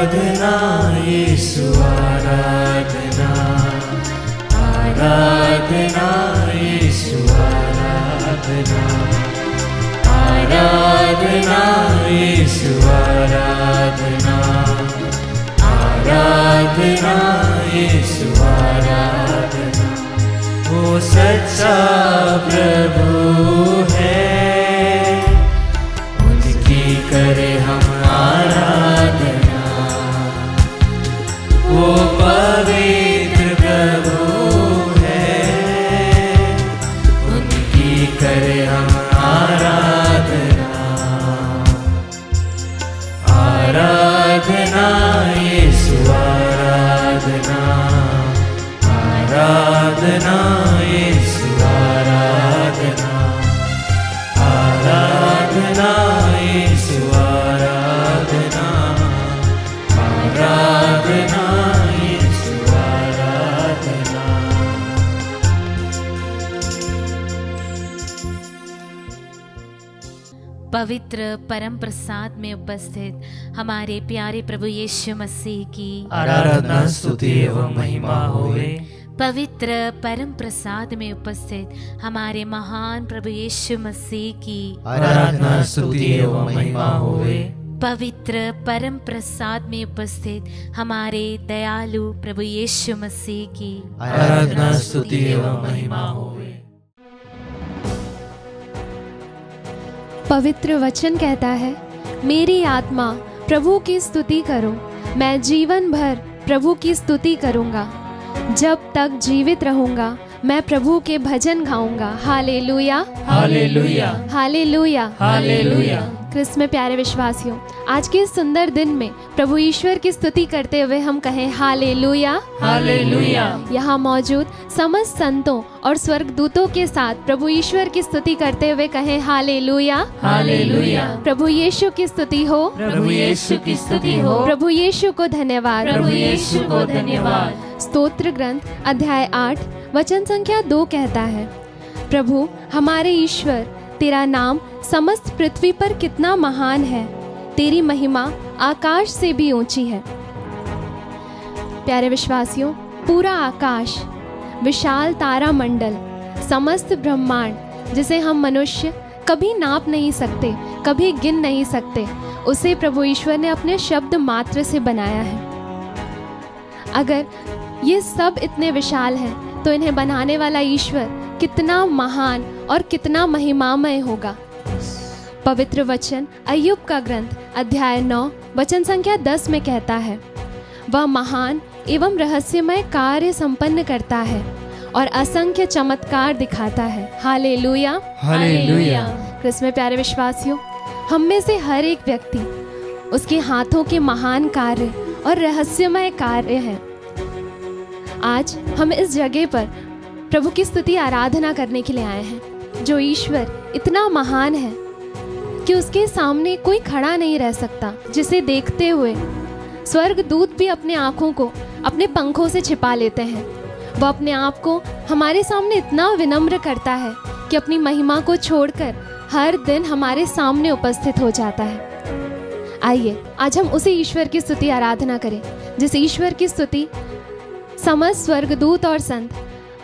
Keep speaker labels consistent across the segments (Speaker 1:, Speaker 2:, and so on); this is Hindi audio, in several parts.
Speaker 1: आराधना यीशु आराधना, आराधना यीशु आराधना, आराधना यीशु आराधना, आराधना यीशु आराधना। वो सच्चा प्रभु है, उनकी करे हम आराधना। वो पवित्र प्रभु है, उनकी करे हम आराधना। आराधना यीशु आराधना, आराधना यीशु आराधना, आराधना यीशु आराधना, आराधना यीशु आराधना।
Speaker 2: पवित्र परम प्रसाद में उपस्थित हमारे प्यारे प्रभु यीशु मसीह की
Speaker 1: आराधना स्तुति एवं महिमा होवे।
Speaker 2: पवित्र परम प्रसाद में उपस्थित हमारे महान प्रभु यीशु मसीह की
Speaker 1: आराधना स्तुति एवं महिमा होवे।
Speaker 2: पवित्र परम प्रसाद में उपस्थित हमारे दयालु प्रभु यीशु मसीह की
Speaker 1: आराधना स्तुति एवं महिमा होवे।
Speaker 3: पवित्र वचन कहता है, मेरी आत्मा प्रभु की स्तुति करो, मैं जीवन भर प्रभु की स्तुति करूंगा। जब तक जीवित रहूंगा मैं प्रभु के भजन गाऊंगा। Hallelujah,
Speaker 1: hallelujah,
Speaker 3: hallelujah,
Speaker 1: hallelujah.
Speaker 3: क्रिस्त में प्यारे विश्वासियों, आज के इस सुंदर दिन में प्रभु ईश्वर की स्तुति करते हुए हम कहें हालेलुया,
Speaker 1: हालेलुया।
Speaker 3: यहाँ मौजूद समस्त संतों और स्वर्गदूतों के साथ प्रभु ईश्वर की स्तुति करते हुए कहें हालेलुया,
Speaker 1: हालेलुया।
Speaker 3: प्रभु यीशु की स्तुति हो,
Speaker 1: प्रभु यीशु की स्तुति हो,
Speaker 3: प्रभु यीशु को धन्यवाद,
Speaker 1: प्रभु यीशु को धन्यवाद।
Speaker 3: स्तोत्र ग्रंथ अध्याय 8 वचन संख्या 2 कहता है, प्रभु हमारे ईश्वर, तेरा नाम समस्त पृथ्वी पर कितना महान है, तेरी महिमा आकाश से भी ऊंची है। प्यारे विश्वासियों, पूरा आकाश, विशाल तारा मंडल, समस्त ब्रह्मांड जिसे हम मनुष्य कभी नाप नहीं सकते, कभी गिन नहीं सकते, उसे प्रभु ईश्वर ने अपने शब्द मात्र से बनाया है। अगर ये सब इतने विशाल हैं तो इन्हें बनाने वाला ईश्वर कितना महान और कितना महिमामय होगा। पवित्र वचन अय्यूब का ग्रंथ अध्याय 9 वचन संख्या 10 में कहता है, वह महान एवं रहस्यमय कार्य संपन्न करता है और असंख्य चमत्कार दिखाता है। Hallelujah,
Speaker 1: hallelujah.
Speaker 3: क्रिस्त में प्यारे विश्वासियों, हम में से हर एक व्यक्ति उसके हाथों के महान कार्य और रहस्यमय कार्य हैं। आज हम इस जगह पर प्रभु की स्तुति आराधना करने के लिए आए हैं, जो ईश्वर इतना महान है कि उसके सामने कोई खड़ा नहीं रह सकता, जिसे देखते हुए स्वर्गदूत भी अपने आँखों को अपने पंखों से छिपा लेते हैं। वह अपने आप को हमारे सामने इतना विनम्र करता है कि अपनी महिमा को छोड़कर हर दिन हमारे सामने उपस्थित हो जाता है। आइए आज हम उसी ईश्वर की स्तुति आराधना करें, जिस ईश्वर की स्तुति समस्त स्वर्गदूत और संत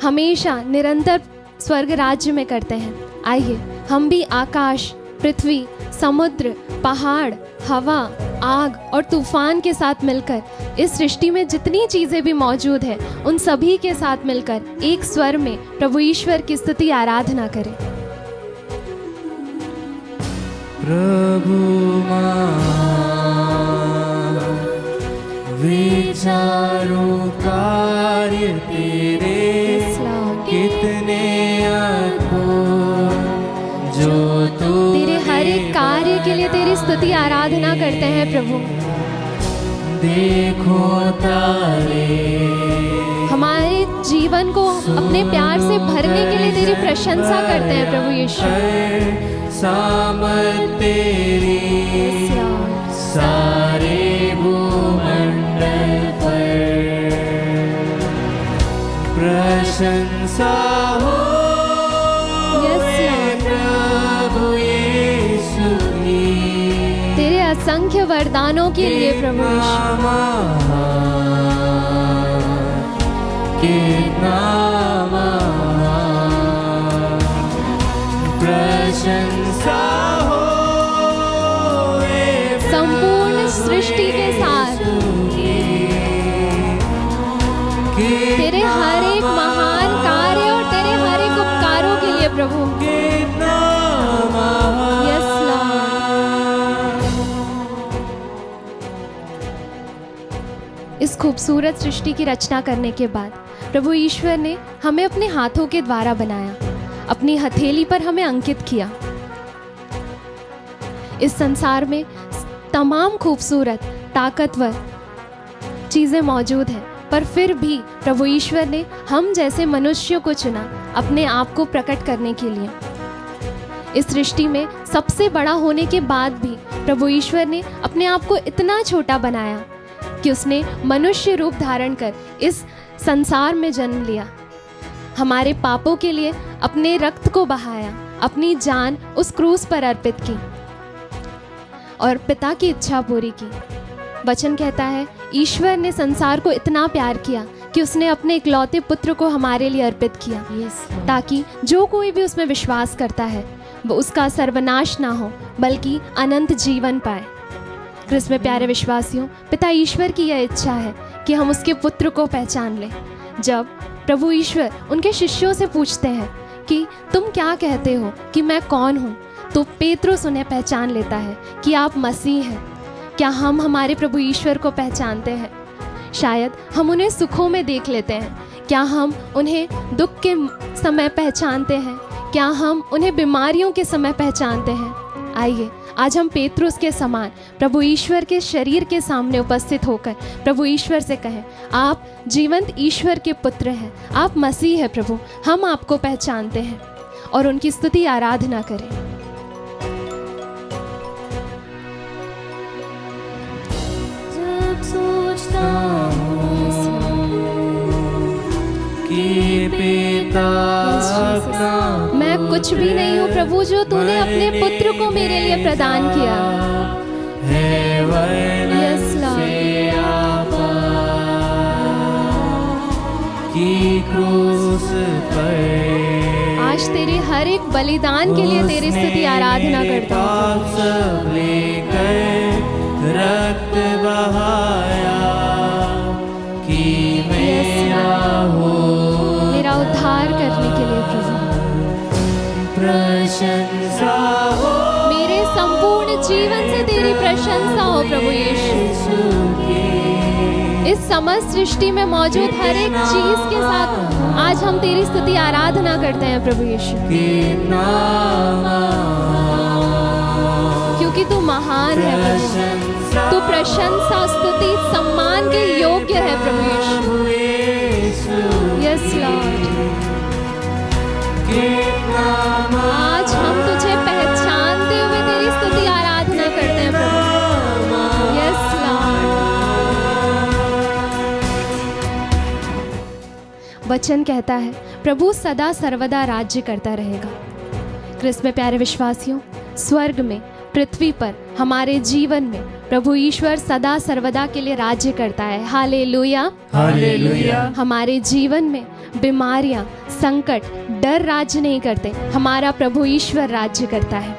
Speaker 3: हमेशा निरंतर स्वर्ग राज्य में करते हैं। आइए हम भी आकाश, पृथ्वी, समुद्र, पहाड़, हवा, आग और तूफान के साथ मिलकर इस सृष्टि में जितनी चीज़ें भी मौजूद है, उन सभी के साथ मिलकर एक स्वर में प्रभु ईश्वर की स्तुति आराधना करें।
Speaker 1: प्रभु विचारों कार्य तेरे कितने अद्भुत, जो तू
Speaker 3: तेरे हर एक कार्य के लिए तेरी स्तुति आराधना करते हैं प्रभु।
Speaker 1: देखो तारे,
Speaker 3: हमारे जीवन को अपने प्यार से भरने के लिए तेरी प्रशंसा करते हैं प्रभु यीशु।
Speaker 1: सामर्थ तेरी सारे भूमंडल पर प्रशंसा हो प्रभु यीशु की।
Speaker 3: तेरे असंख्य वरदानों के लिए प्रभु यीशु।
Speaker 1: कितना प्रशंसा हो
Speaker 3: संपूर्ण सृष्टि के साथ तेरे हर एक महान कार्य और तेरे हर एक उपकारों के लिए प्रभु। Yes Lord. इस खूबसूरत सृष्टि की रचना करने के बाद प्रभु ईश्वर ने हमें अपने हाथों के द्वारा बनाया, अपनी हथेली पर हमें अंकित किया। इस संसार में तमाम खूबसूरत ताकतवर चीजें मौजूद हैं, पर फिर भी प्रभु ईश्वर ने हम जैसे मनुष्यों को चुना अपने आप को प्रकट करने के लिए। इस सृष्टि में सबसे बड़ा होने के बाद भी प्रभु ईश्वर ने अपने आप को इतना छोटा बनाया कि उसने मनुष्य रूप धारण कर इस संसार में जन्म लिया, हमारे पापों के लिए अपने रक्त को बहाया, अपनी जान उस क्रूस पर अर्पित की और पिता की इच्छा पूरी की। वचन कहता है, ईश्वर ने संसार को इतना प्यार किया कि उसने अपने इकलौते पुत्र को हमारे लिए अर्पित किया, ताकि जो कोई भी उसमें विश्वास करता है वो उसका सर्वनाश ना हो बल्कि अनंत जीवन पाए। क्रिस्त में प्यारे विश्वासियों, पिता ईश्वर की यह इच्छा है कि हम उसके पुत्र को पहचान लें। जब प्रभु ईश्वर उनके शिष्यों से पूछते हैं कि तुम क्या कहते हो कि मैं कौन हूँ, तो पेतरुस उन्हें पहचान लेता है कि आप मसीह हैं। क्या हम हमारे प्रभु ईश्वर को पहचानते हैं? शायद हम उन्हें सुखों में देख लेते हैं, क्या हम उन्हें दुख के समय पहचानते हैं? क्या हम उन्हें बीमारियों के समय पहचानते हैं? आइए आज हम पेतरुस के समान प्रभु ईश्वर के शरीर के सामने उपस्थित होकर प्रभु ईश्वर से कहें, आप जीवंत ईश्वर के पुत्र हैं, आप मसीह हैं प्रभु, हम आपको पहचानते हैं, और उनकी स्तुति आराधना करें।
Speaker 1: जब सोचता हूँ कि पिता अपना
Speaker 3: मैं कुछ भी नहीं हूँ प्रभु, जो तूने अपने पुत्र को मेरे लिए प्रदान किया
Speaker 1: है, वर्णन
Speaker 3: यस लॉर्ड।
Speaker 1: से आपा की क्रूस पर
Speaker 3: आज तेरे हर एक बलिदान के लिए तेरी स्तुति आराधना करता हूँ।
Speaker 1: पाप सब लेकर रक्त बहाया कि मेरा हो,
Speaker 3: मेरा उद्धार करने के लिए प्रभु।
Speaker 1: प्रशंसा हो
Speaker 3: मेरे संपूर्ण जीवन से तेरी प्रशंसा हो प्रभु यीशु। इस समस्त सृष्टि में मौजूद हर एक चीज के साथ आज हम तेरी स्तुति आराधना करते हैं प्रभु यीशु, क्योंकि तू महान है प्रभु। तू प्रशंसा, स्तुति, सम्मान के योग्य है प्रभु यीशु। Yes Lord. आज हम तुझे पहचानते हुए तेरी स्तुति आराधना करते हैं प्रभु। Yes Lord. वचन कहता है, प्रभु सदा सर्वदा राज्य करता रहेगा। क्रिस्त में प्यारे विश्वासियों, स्वर्ग में, पृथ्वी पर, हमारे जीवन में प्रभु ईश्वर सदा सर्वदा के लिए राज्य करता है। Hallelujah,
Speaker 1: hallelujah.
Speaker 3: हमारे जीवन में बीमारियां, संकट, डर राज्य नहीं करते, हमारा प्रभु ईश्वर राज्य करता है।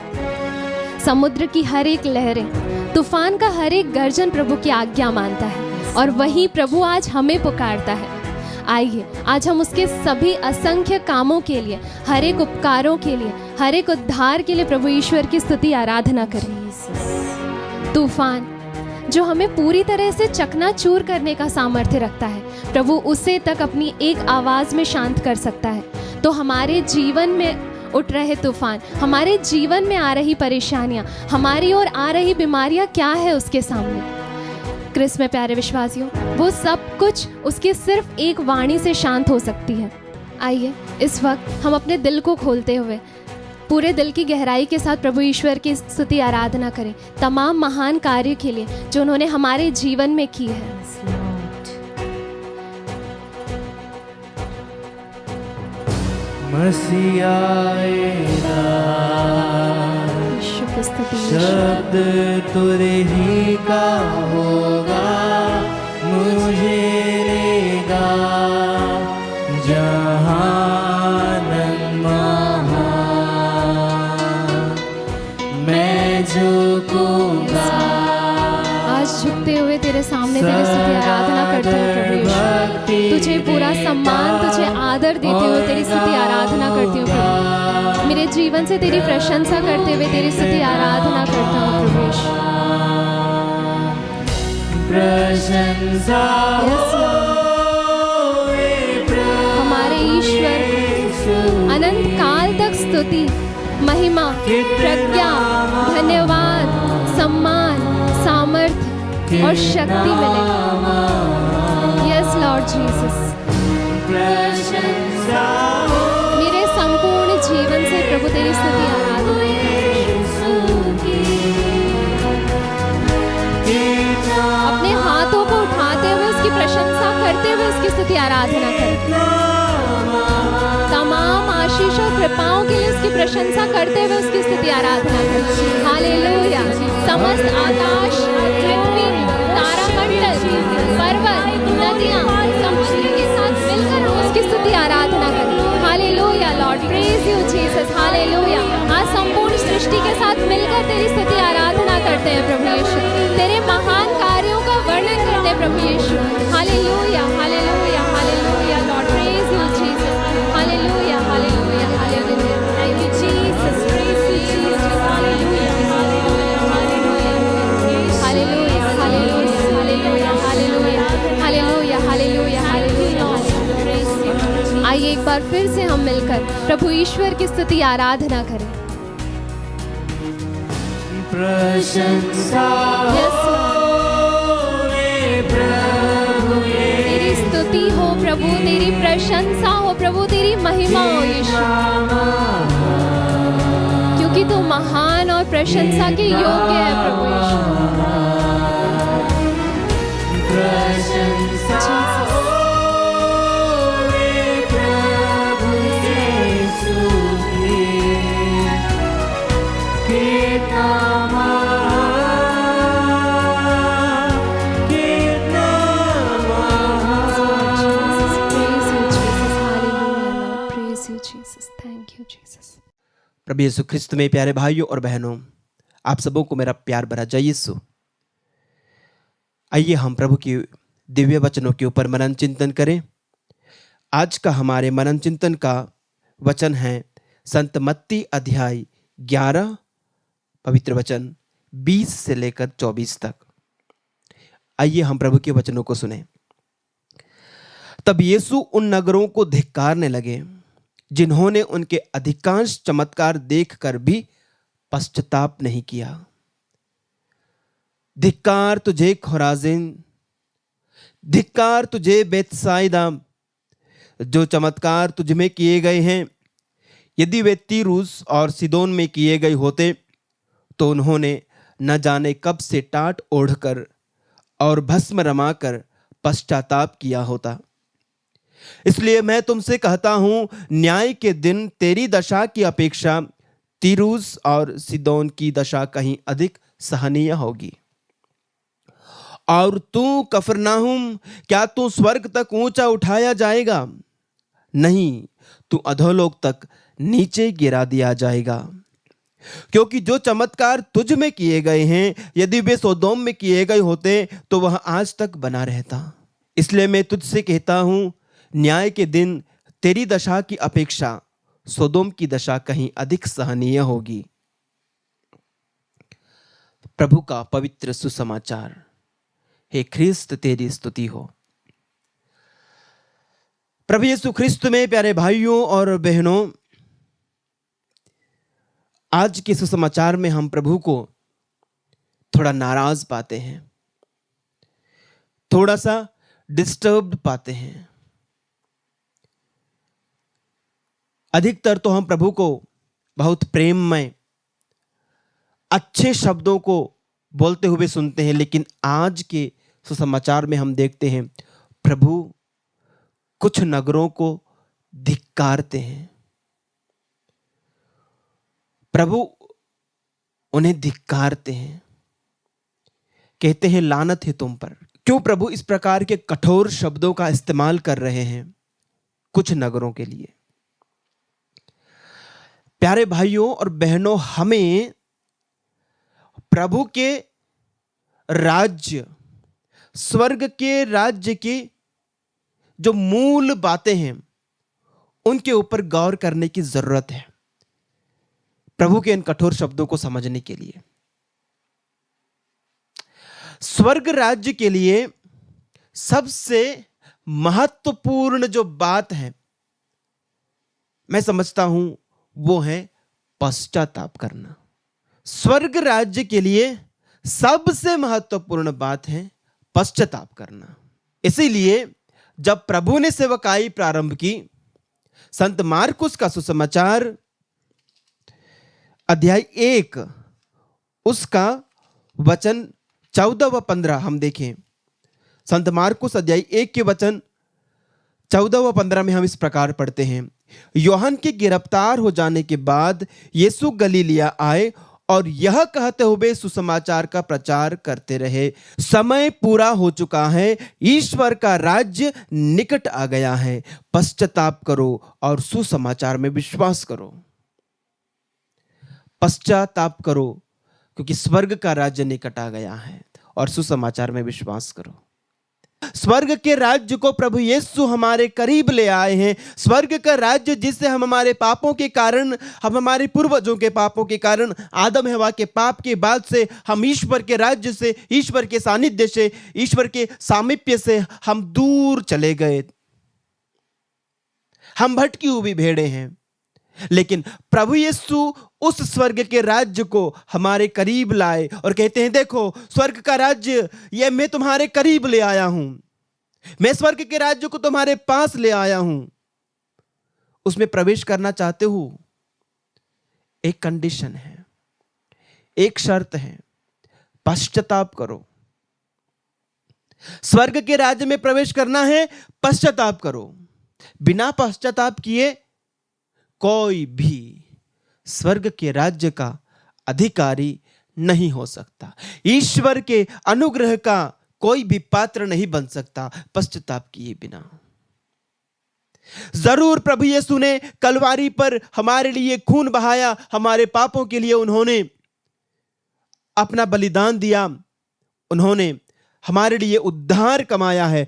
Speaker 3: समुद्र की हर एक लहरें, तूफान का हर एक गर्जन प्रभु की आज्ञा मानता है, और वही प्रभु आज हमें पुकारता है। आइए आज हम उसके सभी असंख्य कामों के लिए, हर एक उपकारों के लिए, हर एक उद्धार के लिए प्रभु ईश्वर की स्तुति आराधना करें। तूफान जो हमें पूरी तरह से चकनाचूर करने का सामर्थ्य रखता है, प्रभु उसे तक अपनी एक आवाज़ में शांत कर सकता है। तो हमारे जीवन में उठ रहे तूफान, हमारे जीवन में आ रही परेशानियां, हमारी ओर आ रही बीमारियां क्या है उसके सामने? क्रिस्त में प्यारे विश्वासियों, वो सब कुछ उसकी सिर्फ एक वाणी से शांत हो सकती है। आइए इस वक्त हम अपने दिल को खोलते हुए पूरे दिल की गहराई के साथ प्रभु ईश्वर की स्तुति आराधना करें, तमाम महान कार्य के लिए जो उन्होंने हमारे जीवन में की है।
Speaker 1: मसीहा आएगा,
Speaker 3: आपकी स्तुति यीशु।
Speaker 1: शब्द तुरे ही का होगा, मुझे लेगा जहानम महान, मैं झुकूंगा।
Speaker 3: आज झुकते हुए तेरे सामने तेरी स्तुति आराधना करते हुए प्रभु यीशु, तुझे पूरा सम्मान, तुझे आदर देते हुए तेरी स्तुति आराधना करती हूँ प्रभु। मेरे जीवन से तेरी प्रशंसा करते हुए तेरी स्तुति आराधना करता हूँ प्रभु यीशु।
Speaker 1: प्रशंसा
Speaker 3: Yes, हमारे ईश्वर अनंत काल तक स्तुति, महिमा, प्रज्ञा, धन्यवाद, सम्मान, सामर्थ्य और शक्ति मिले। यस लॉर्ड जीसस, मेरे संपूर्ण जीवन से प्रभु तेरी स्तुति आराधना। अपने हाथों को उठाते हुए उसकी प्रशंसा करते हुए उसकी स्तुति आराधना करें। तमाम आशीष और कृपाओं के लिए उसकी प्रशंसा करते हुए उसकी स्तुति आराधना करें। हालेलुया। समस्त आकाश, पृथ्वी, तारामंडल, पर्वत, नदियां, समुद्र के साथ मिलकर उसकी स्तुति आराधना करें। Hallelujah lord, praise you Jesus. Hallelujah. आज संपूर्ण सृष्टि के साथ मिलकर तेरी स्तुति आराधना करते हैं प्रभु यीशु, तेरे महान कार्यों का वर्णन करते हैं प्रभु Yeshu. Hallelujah, hallelujah, hallelujah lord, praise you Jesus. Hallelujah, hallelujah, hallelujah, thank you Jesus, praise you Jesus. Hallelujah, hallelujah, hallelujah, hallelujah, hallelujah, hallelujah, hallelujah, hallelujah, hallelujah, hallelujah. आइए एक बार फिर से हम मिलकर प्रभु ईश्वर की स्तुति आराधना करें।
Speaker 1: प्रशंसा
Speaker 3: Yes, तेरी स्तुति हो प्रभु, तेरी प्रशंसा हो प्रभु, तेरी महिमा हो यीशु, क्योंकि तू महान और प्रशंसा के योग्य है प्रभु यीशु।
Speaker 1: प्रशंसा प्रभु यीशु की, कितना महान, कितना
Speaker 4: प्रभु यीशु ख्रिस्त में प्यारे भाइयों और बहनों, आप सबों को मेरा प्यार भरा जय यीशु। आइए हम प्रभु की दिव्य वचनों के ऊपर मनन चिंतन करें। आज का हमारे मनन चिंतन का वचन है संत मत्ती अध्याय 11 पवित्र वचन 20 से लेकर 24 तक। आइए हम प्रभु के वचनों को सुने। तब यीशु उन नगरों को धिक्कारने लगे जिन्होंने उनके अधिकांश चमत्कार देखकर भी पश्चाताप नहीं किया। धिक्कार तुझे खुराजिन, धिक्कार तुझे बेतसाइदा, जो चमत्कार तुझ में किए गए हैं यदि वे तीरूस और सिदोन में किए गए होते तो उन्होंने न जाने कब से टाट ओढ़कर और भस्म रमाकर पश्चाताप किया होता। इसलिए मैं तुमसे कहता हूं, न्याय के दिन तेरी दशा की अपेक्षा तीरूस और सिदोन की दशा कहीं अधिक सहनीय होगी। और तू कफरनाहुम, क्या तू स्वर्ग तक ऊंचा उठाया जाएगा? नहीं, तू अधोलोक तक नीचे गिरा दिया जाएगा। क्योंकि जो चमत्कार तुझ में किए गए हैं यदि वे सोदोम में किए गए होते तो वह आज तक बना रहता। इसलिए मैं तुझसे कहता हूं, न्याय के दिन तेरी दशा की अपेक्षा सोदोम की दशा कहीं अधिक सहनीय होगी। प्रभु का पवित्र सुसमाचार। हे ख्रिस्त तेरी स्तुति हो। प्रभु यीशु ख्रिस्त में प्यारे भाइयों और बहनों, आज के सुसमाचार में हम प्रभु को थोड़ा नाराज पाते हैं, थोड़ा सा डिस्टर्ब्ड पाते हैं। अधिकतर तो हम प्रभु को बहुत प्रेममय अच्छे शब्दों को बोलते हुए सुनते हैं, लेकिन आज के सुसमाचार में हम देखते हैं प्रभु कुछ नगरों को धिक्कारते हैं। प्रभु उन्हें धिक्कारते हैं, कहते हैं लानत है तुम पर। क्यों प्रभु इस प्रकार के कठोर शब्दों का इस्तेमाल कर रहे हैं कुछ नगरों के लिए? प्यारे भाइयों और बहनों, हमें प्रभु के राज्य, स्वर्ग के राज्य की जो मूल बातें हैं उनके ऊपर गौर करने की जरूरत है प्रभु के इन कठोर शब्दों को समझने के लिए। स्वर्ग राज्य के लिए सबसे महत्वपूर्ण जो बात है, मैं समझता हूं, वो है पश्चाताप करना। स्वर्ग राज्य के लिए सबसे महत्वपूर्ण बात है पश्चाताप करना। इसीलिए जब प्रभु ने सेवकाई प्रारंभ की, संत मार्कुस का सुसमाचार अध्याय 1 उसका वचन 14 व 15 हम देखें। संत मार्कुस अध्याय 1 के वचन 14 व 15 में हम इस प्रकार पढ़ते हैं। यूहन्ना के गिरफ्तार हो जाने के बाद यीशु गलीलिया आए और यह कहते हुए सुसमाचार का प्रचार करते रहे, समय पूरा हो चुका है, ईश्वर का राज्य निकट आ गया है, पश्चाताप करो और सुसमाचार में विश्वास करो। पश्चाताप करो क्योंकि स्वर्ग का राज्य निकट आ गया है, और सुसमाचार में विश्वास करो। स्वर्ग के राज्य को प्रभु यीशु हमारे करीब ले आए हैं। स्वर्ग का राज्य जिससे हम हमारे पापों के कारण, हम हमारे पूर्वजों के पापों के कारण, आदम हवा के पाप के बाद से हम ईश्वर के राज्य से, ईश्वर के सानिध्य से, ईश्वर के सामीप्य से हम दूर चले गए। हम भटकी हुई भेड़ें हैं, लेकिन प्रभु यीशु उस स्वर्ग के राज्य को हमारे करीब लाए और कहते हैं, देखो स्वर्ग का राज्य ये मैं तुम्हारे करीब ले आया हूं, मैं स्वर्ग के राज्य को तुम्हारे पास ले आया हूं। उसमें प्रवेश करना चाहते हो? एक कंडीशन है, एक शर्त है, पश्चाताप करो। स्वर्ग के राज्य में प्रवेश करना है, पश्चाताप करो। बिना पश्चाताप किए कोई भी स्वर्ग के राज्य का अधिकारी नहीं हो सकता। ईश्वर के अनुग्रह का कोई भी पात्र नहीं बन सकता पश्चाताप किए बिना। जरूर प्रभु यीशु ने कलवारी पर हमारे लिए खून बहाया, हमारे पापों के लिए उन्होंने अपना बलिदान दिया, उन्होंने हमारे लिए उद्धार कमाया है।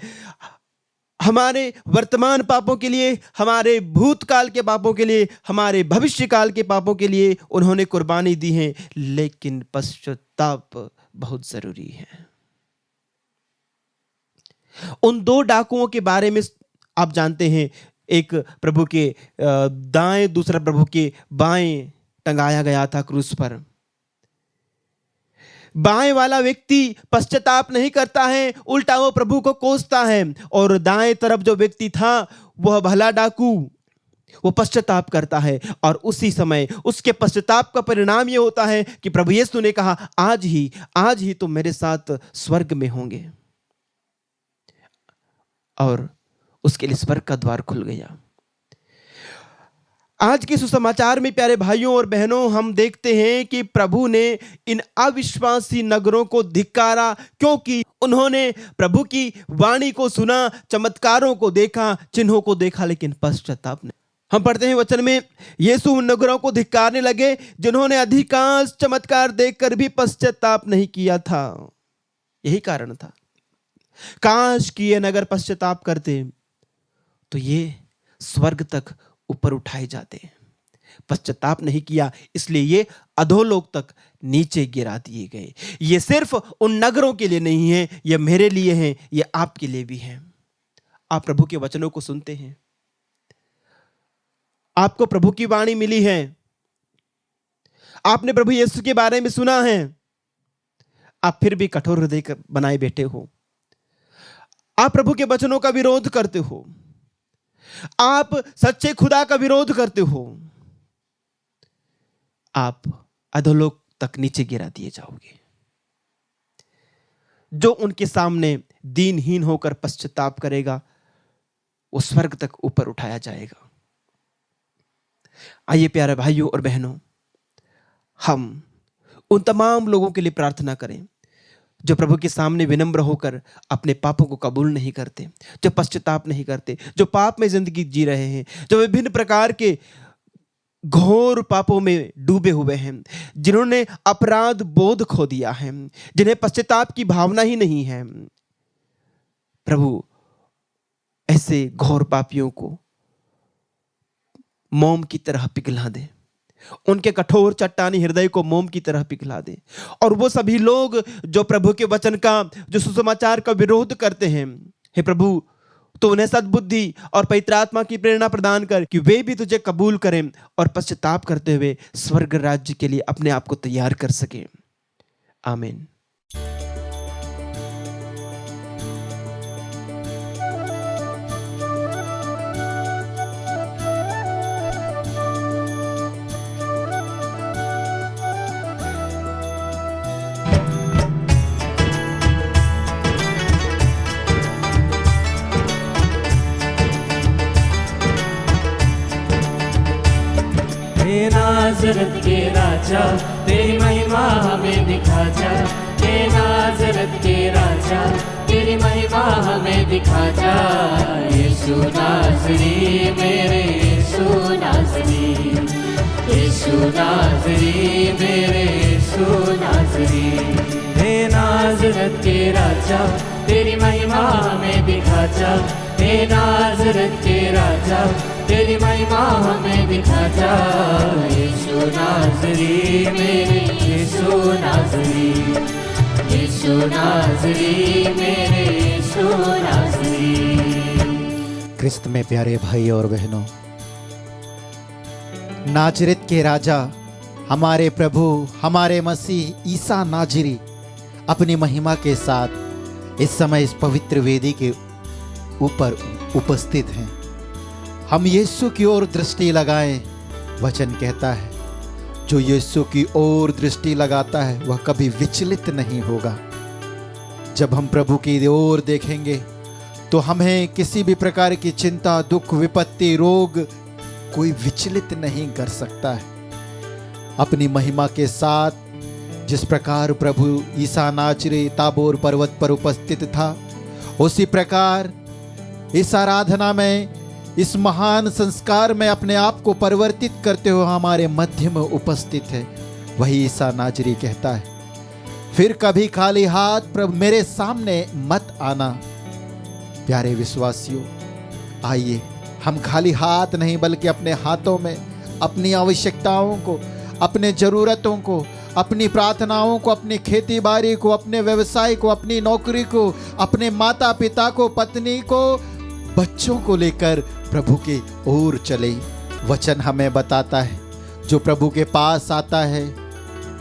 Speaker 4: हमारे वर्तमान पापों के लिए, हमारे भूतकाल के पापों के लिए, हमारे भविष्यकाल के पापों के लिए उन्होंने कुर्बानी दी है। लेकिन पश्चाताप बहुत जरूरी है। उन दो डाकुओं के बारे में आप जानते हैं, एक प्रभु के दाएं, दूसरा प्रभु के बाएं टंगाया गया था क्रूस पर। बाएं वाला व्यक्ति पश्चाताप नहीं करता है, उल्टा वो प्रभु को कोसता है, और दाएं तरफ जो व्यक्ति था वह भला डाकू, वो पश्चाताप करता है। और उसी समय उसके पश्चाताप का परिणाम ये होता है कि प्रभु यीशु ने कहा, आज ही तुम मेरे साथ स्वर्ग में होंगे, और उसके लिए स्वर्ग का द्वार खुल गया। आज के सुसमाचार में प्यारे भाइयों और बहनों, हम देखते हैं कि प्रभु ने इन अविश्वासी नगरों को धिक्कारा, क्योंकि उन्होंने प्रभु की वाणी को सुना, चमत्कारों को देखा, चिन्हों को देखा, लेकिन पश्चाताप नहीं। हम पढ़ते हैं वचन में, यीशु उन नगरों को धिक्कारने लगे जिन्होंने अधिकांश चमत्कार देखकर भी पश्चाताप नहीं किया था। यही कारण था। काश कि ये नगर पश्चाताप करते तो ये स्वर्ग तक ऊपर उठाए जाते। पश्चाताप नहीं किया, इसलिए ये अधोलोक तक नीचे गिरा दिए गए। ये सिर्फ उन नगरों के लिए नहीं है, ये मेरे लिए है, ये आपके लिए भी है। आप प्रभु के वचनों को सुनते हैं, आपको प्रभु की वाणी मिली है, आपने प्रभु यीशु के बारे में सुना है, आप फिर भी कठोर हृदय बनाए बैठे हो। आप प्रभु के वचनों का विरोध करते हो, आप सच्चे खुदा का विरोध करते हो, आप अधोलोक तक नीचे गिरा दिए जाओगे। जो उनके सामने दीनहीन होकर पश्चाताप करेगा, वो स्वर्ग तक ऊपर उठाया जाएगा। आइए प्यारे भाइयों और बहनों, हम उन तमाम लोगों के लिए प्रार्थना करें जो प्रभु के सामने विनम्र होकर अपने पापों को कबूल नहीं करते, जो पश्चाताप नहीं करते, जो पाप में जिंदगी जी रहे हैं, जो विभिन्न प्रकार के घोर पापों में डूबे हुए हैं, जिन्होंने अपराध बोध खो दिया है, जिन्हें पश्चाताप की भावना ही नहीं है। प्रभु ऐसे घोर पापियों को मोम की तरह पिघला दे, उनके कठोर चट्टानी हृदय को मोम की तरह पिघला दे। और वो सभी लोग जो प्रभु के वचन का, जो सुसमाचार का विरोध करते हैं, हे प्रभु तो उन्हें सद्बुद्धि और पवित्र आत्मा की प्रेरणा प्रदान कर कि वे भी तुझे कबूल करें और पश्चाताप करते हुए स्वर्ग राज्य के लिए अपने आप को तैयार कर सकें। आमीन।
Speaker 1: हे नाज़रत के राजा, तेरी महिमा हमें दिखा जा। हे नाज़रत के राजा, तेरी महिमा हमें दिखा जा। यीशु नाज़री, मेरे यीशु नाज़री, यीशु नाज़री, मेरे यीशु नाज़री। हे नाज़रत के राजा, तेरी महिमा हमें दिखा जा। हे नाज़रत के राजा, तेरी महिमा हमें दिखा जा। यीशु नाज़री, मेरे यीशु नाज़री, यीशु नाज़री, मेरे यीशु नाज़री।
Speaker 5: क्रिस्त में प्यारे भाई और बहनों, नाजरत के राजा हमारे प्रभु, हमारे मसीह ईसा नाजरी अपनी महिमा के साथ इस समय इस पवित्र वेदी के ऊपर उपस्थित हैं। हम यीशु की ओर दृष्टि लगाएं। वचन कहता है जो यीशु की ओर दृष्टि लगाता है वह कभी विचलित नहीं होगा। जब हम प्रभु की ओर देखेंगे तो हमें किसी भी प्रकार की चिंता, दुख, विपत्ति, रोग कोई विचलित नहीं कर सकता है। अपनी महिमा के साथ जिस प्रकार प्रभु ईसा नाजरी ताबोर पर्वत पर उपस्थित था, उसी प्रकार इस आराधना में, इस महान संस्कार में अपने आप को परिवर्तित करते हुए हमारे मध्य में उपस्थित है। वही ईसा नाजरी कहता है, फिर कभी खाली हाथ प्रभु मेरे सामने मत आना। प्यारे विश्वासियों, आइए हम खाली हाथ नहीं बल्कि अपने हाथों में अपनी आवश्यकताओं को, अपने जरूरतों को, अपनी प्रार्थनाओं को, अपनी खेती बाड़ी को, अपने व्यवसाय को, अपनी नौकरी को, अपने माता पिता को, पत्नी को, बच्चों को लेकर प्रभु की ओर चले। वचन हमें बताता है जो प्रभु के पास आता है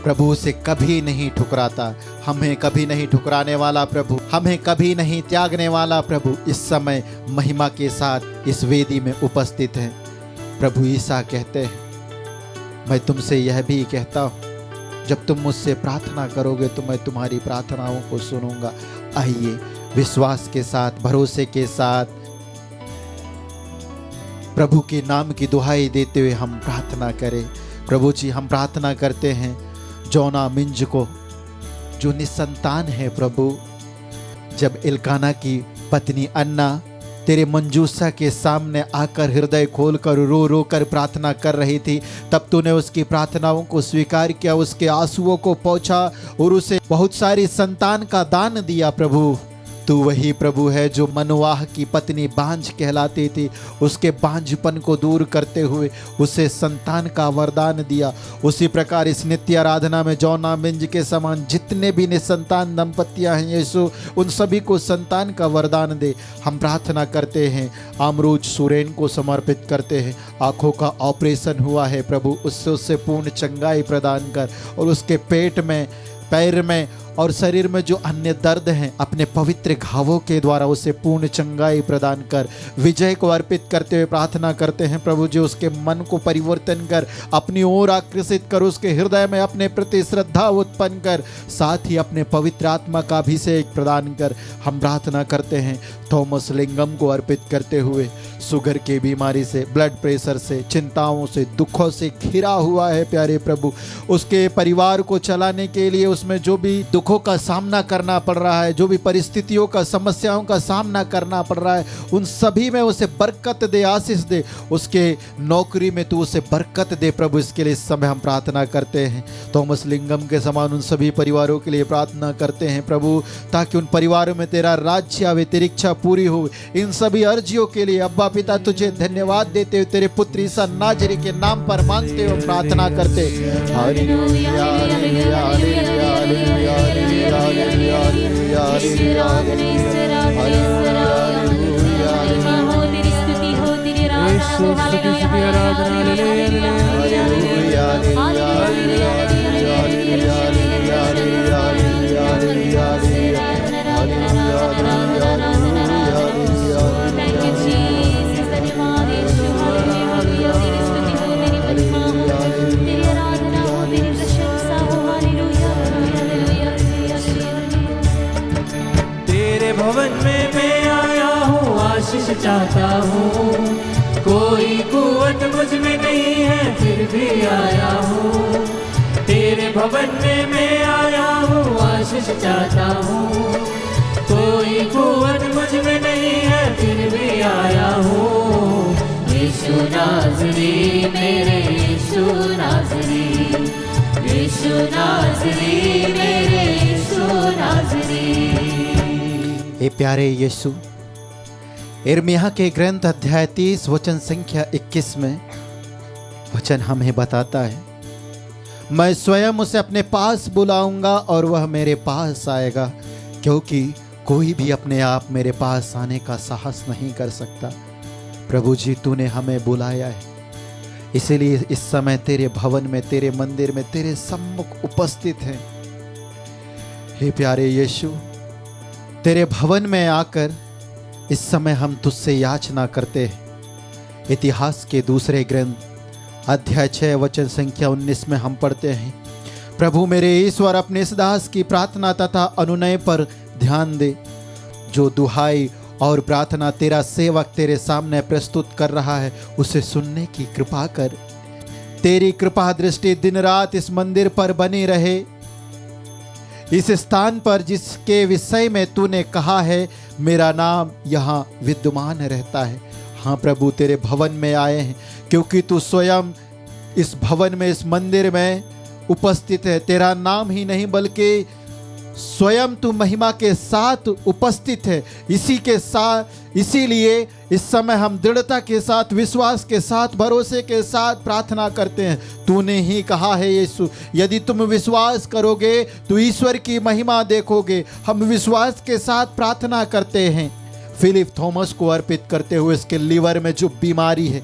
Speaker 5: प्रभु उसे कभी नहीं ठुकराता। हमें कभी नहीं ठुकराने वाला प्रभु, हमें कभी नहीं त्यागने वाला प्रभु इस समय महिमा के साथ इस वेदी में उपस्थित है। प्रभु ईसा कहते हैं, मैं तुमसे यह भी कहता हूँ जब तुम मुझसे प्रार्थना करोगे तो मैं तुम्हारी प्रार्थनाओं को सुनूंगा। आइए विश्वास के साथ, भरोसे के साथ प्रभु के नाम की दुहाई देते हुए हम प्रार्थना करें। प्रभु जी, हम प्रार्थना करते हैं जोना मिंज को जो निसंतान है प्रभु, जब इल्काना की पत्नी अन्ना तेरे मंजूसा के सामने आकर हृदय खोलकर रो रो कर प्रार्थना कर रही थी, तब तूने उसकी प्रार्थनाओं को स्वीकार किया, उसके आंसुओं को पोंछा और उसे बहुत सारी संतान का दान दिया। प्रभु तू वही प्रभु है जो मनोवाह की पत्नी बांझ कहलाती थी, उसके बांझपन को दूर करते हुए उसे संतान का वरदान दिया। उसी प्रकार इस नित्य आराधना में जौना मिंज के समान जितने भी निसंतान दंपतियां हैं यीशु, उन सभी को संतान का वरदान दे। हम प्रार्थना करते हैं, आमरूज सुरेन को समर्पित करते हैं। आंखों का ऑपरेशन हुआ है प्रभु, उससे पूर्ण चंगाई प्रदान कर और उसके पेट में, पैर में और शरीर में जो अन्य दर्द हैं अपने पवित्र घावों के द्वारा उसे पूर्ण चंगाई प्रदान कर। विजय को अर्पित करते हुए प्रार्थना करते हैं प्रभु जी, उसके मन को परिवर्तन कर, अपनी ओर आकर्षित कर, उसके हृदय में अपने प्रति श्रद्धा उत्पन्न कर, साथ ही अपने पवित्र आत्मा का अभिषेक प्रदान कर। हम प्रार्थना करते हैं थॉमस लिंगम को अर्पित करते हुए, शुगर की बीमारी से, ब्लड प्रेशर से, चिंताओं से, दुखों से घिरा हुआ है प्यारे प्रभु। उसके परिवार को चलाने के लिए उसमें जो भी दुखों का सामना करना पड़ रहा है, जो भी परिस्थितियों का, समस्याओं का सामना करना पड़ रहा है, उन सभी में उसे बरकत दे, आशीष दे। उसके नौकरी में तू उसे बरकत दे प्रभु। इसके लिए इस समय हम प्रार्थना करते हैं। थॉमस लिंगम के समान उन सभी परिवारों के लिए प्रार्थना करते हैं प्रभु, ताकि उन परिवारों में तेरा राज्य आवे, तेरी इच्छा पूरी हो। इन सभी अर्जियों के लिए अब्बा पिता तुझे धन्यवाद देते हुए तेरे पुत्र ईसा नाजरी के नाम पर मांगते हुए प्रार्थना करते। Hallelujah hallelujah hallelujah hallelujah hallelujah
Speaker 1: भवन में मैं आया हूँ, आशीष चाहता हूँ। कोई कुव्वत मुझ में नहीं है, फिर भी आया हूँ। तेरे भवन में मैं आया हूँ, आशीष चाहता हूँ। कोई कुव्वत मुझ में नहीं है, फिर भी आया हूँ। यीशु नाज़री, मेरे यीशु नाज़री, यीशु नाज़री, मेरे यीशु नाज़री।
Speaker 5: हे प्यारे यीशु, यिर्मयाह के ग्रंथ अध्याय 30 वचन संख्या 21 में वचन हमें बताता है, मैं स्वयं उसे अपने पास बुलाऊंगा और वह मेरे पास आएगा, क्योंकि कोई भी अपने आप मेरे पास आने का साहस नहीं कर सकता। प्रभु जी, तूने हमें बुलाया है, इसीलिए इस समय तेरे भवन में, तेरे मंदिर में, तेरे सम्मुख उपस्थित हैं। हे प्यारे यीशु, तेरे भवन में आकर इस समय हम तुझसे याचना करते हैं। इतिहास के दूसरे ग्रंथ अध्याय 6 वचन संख्या 19 में हम पढ़ते हैं, प्रभु मेरे ईश्वर, अपने इस दास की प्रार्थना तथा अनुनय पर ध्यान दे, जो दुहाई और प्रार्थना तेरा सेवक तेरे सामने प्रस्तुत कर रहा है, उसे सुनने की कृपा कर। तेरी कृपा दृष्टि दिन रात इस मंदिर पर बनी रहे, इस स्थान पर जिसके विषय में तूने कहा है मेरा नाम यहाँ विद्यमान रहता है। हाँ प्रभु, तेरे भवन में आए हैं, क्योंकि तू स्वयं इस भवन में, इस मंदिर में उपस्थित है। तेरा नाम ही नहीं बल्कि स्वयं तू महिमा के साथ उपस्थित है। इसीलिए इस समय हम दृढ़ता के साथ, विश्वास के साथ, भरोसे के साथ प्रार्थना करते हैं। तूने ही कहा है यीशु, यदि तुम विश्वास करोगे तो ईश्वर की महिमा देखोगे। हम विश्वास के साथ प्रार्थना करते हैं। फिलिप थॉमस को अर्पित करते हुए इसके लीवर में जो बीमारी है,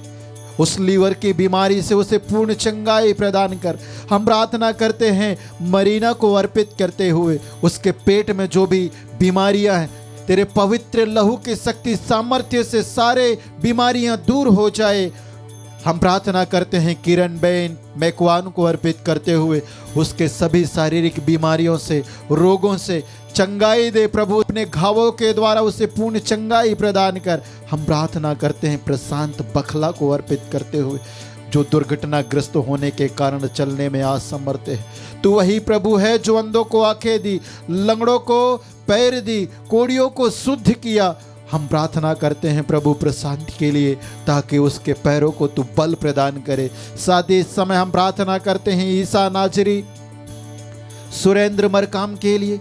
Speaker 5: उस लीवर की बीमारी से उसे पूर्ण चंगाई प्रदान कर। हम प्रार्थना करते हैं मरीना को अर्पित करते हुए, उसके पेट में जो भी बीमारियां हैं, तेरे पवित्र लहू की शक्ति सामर्थ्य से सारे बीमारियां दूर हो जाए। हम प्रार्थना करते हैं किरण बेन मैकवान को अर्पित करते हुए, उसके सभी शारीरिक बीमारियों से, रोगों से चंगाई दे प्रभु। अपने घावों के द्वारा उसे पूर्ण चंगाई प्रदान कर। हम प्रार्थना करते हैं प्रशांत बखला को अर्पित करते हुए, जो दुर्घटनाग्रस्त होने के कारण चलने में असमर्थ है। तू वही प्रभु है जो अंधों को आंखें दी, लंगड़ों को पैर दी, कोढ़ियों को शुद्ध किया। हम प्रार्थना करते हैं प्रभु प्रशांत के लिए, ताकि उसके पैरों को तू बल प्रदान करे। साथ ही इस समय हम प्रार्थना करते हैं ईसा नाजरी सुरेंद्र मरकाम के लिए,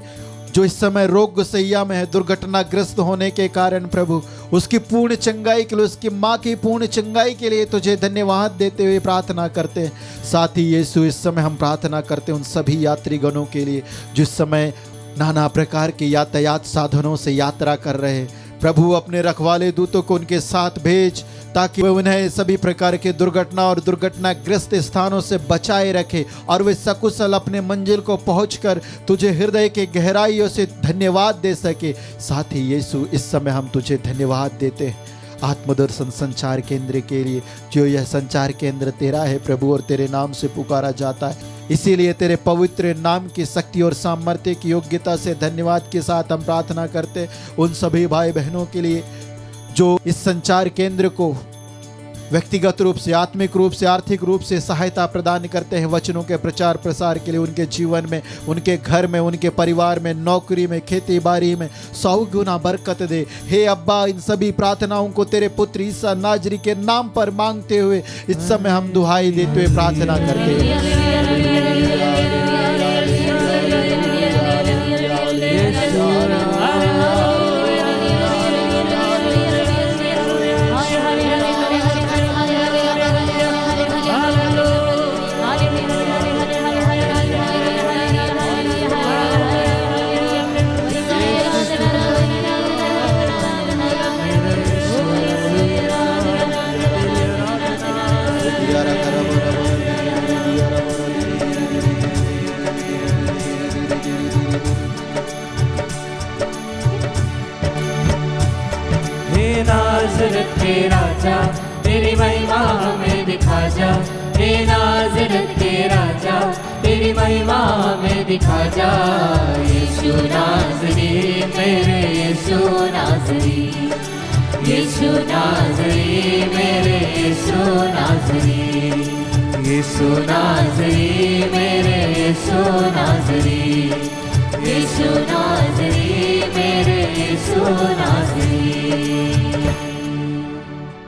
Speaker 5: जो इस समय रोग सैया में है, दुर्घटनाग्रस्त होने के कारण प्रभु उसकी पूर्ण चंगाई के लिए, उसकी माँ की पूर्ण चंगाई के लिए तुझे धन्यवाद देते हुए प्रार्थना करते हैं। साथ ही यीशु इस समय हम प्रार्थना करते हैं उन सभी यात्रीगणों के लिए जिस समय नाना प्रकार के यातायात साधनों से यात्रा कर रहे हैं। प्रभु अपने रखवाले दूतों को उनके साथ भेज, ताकि वे उन्हें सभी प्रकार के दुर्घटना और दुर्घटनाग्रस्त स्थानों से बचाए रखे और वे सकुशल अपने मंजिल को पहुंचकर तुझे हृदय के गहराइयों से धन्यवाद दे सके। साथ ही यीशु, इस समय हम तुझे धन्यवाद देते हैं आत्मदर्शन संचार केंद्र के लिए, जो यह संचार केंद्र तेरा है प्रभु और तेरे नाम से पुकारा जाता है। इसीलिए तेरे पवित्र नाम की शक्ति और सामर्थ्य की योग्यता से धन्यवाद के साथ हम प्रार्थना करते उन सभी भाई बहनों के लिए जो इस संचार केंद्र को व्यक्तिगत रूप से, आत्मिक रूप से, आर्थिक रूप से सहायता प्रदान करते हैं वचनों के प्रचार प्रसार के लिए। उनके जीवन में, उनके घर में, उनके परिवार में, नौकरी में, खेती बाड़ी में 100 गुना बरकत दे। हे अब्बा, इन सभी प्रार्थनाओं को तेरे पुत्र ईसा नाजरी के नाम पर मांगते हुए इस समय हम दुहाई देते हुए प्रार्थना करते हैं।
Speaker 1: नाज़रत के राजा, तेरी महिमा हमें दिखा जा। हे नाज़रत के राजा, तेरी महिमा हमें दिखा जा। यीशु नाज़री, मेरे यीशु नाज़री, यीशु नाज़री, मेरे यीशु नाज़री, यीशु नाज़री, मेरे यीशु नाज़री, यीशु नाज़री, मेरे यीशु नाज़री।